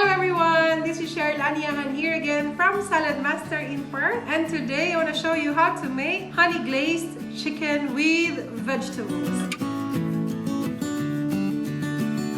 Hello everyone, this is Aniyahan here again from Saladmaster in Perth, and today I want to show you how to make honey glazed chicken with vegetables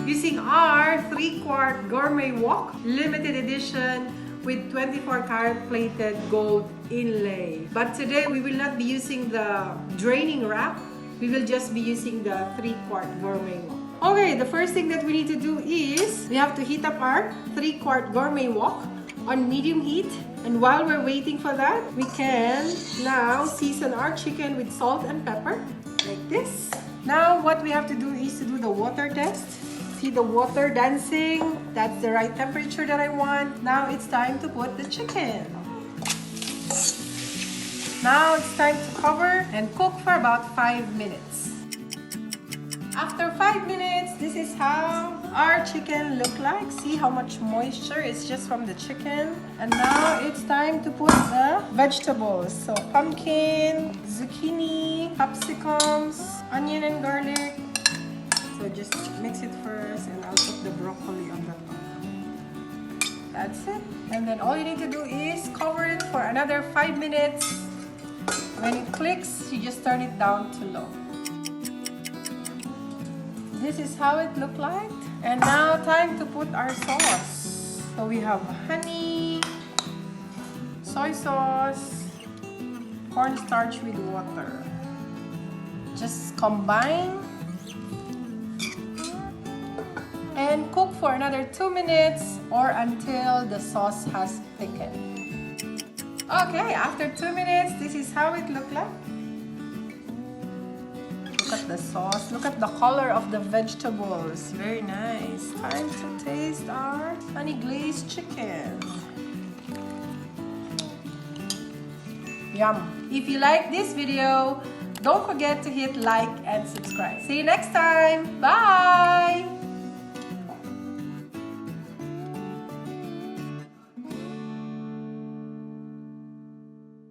using our 3-quart Gourmet Wok limited edition with 24-karat plated gold inlay. But today we will not be using the draining rack, we will just be using the 3-quart Gourmet Wok. Okay, the first thing that we need to do is we have to heat up our 3-quart Gourmet Wok on medium heat. And while we're waiting for that, we can now season our chicken with salt and pepper like this. Now what we have to do is to do the water test. See the water dancing? That's the right temperature that I want. Now it's time to put the chicken. Now it's time to cover and cook for about 5 minutes. After 5 minutes, this is how our chicken look like. See how much moisture is just from the chicken. And now it's time to put the vegetables. So pumpkin, zucchini, capsicums, onion and garlic. So just mix it first and I'll put the broccoli on the top. That's it. And then all you need to do is cover it for another 5 minutes. When it clicks, you just turn it down to low. This is how it looked like. And now time to put our sauce. So we have honey, soy sauce, cornstarch with water. Just combine and cook for another 2 minutes or until the sauce has thickened. Okay, after 2 minutes, this is how it looked like. Look at the sauce. Look at the color of the vegetables. Very nice. Time to taste our honey glazed chicken. Yum. If you like this video, don't forget to hit like and subscribe. See you next time. Bye!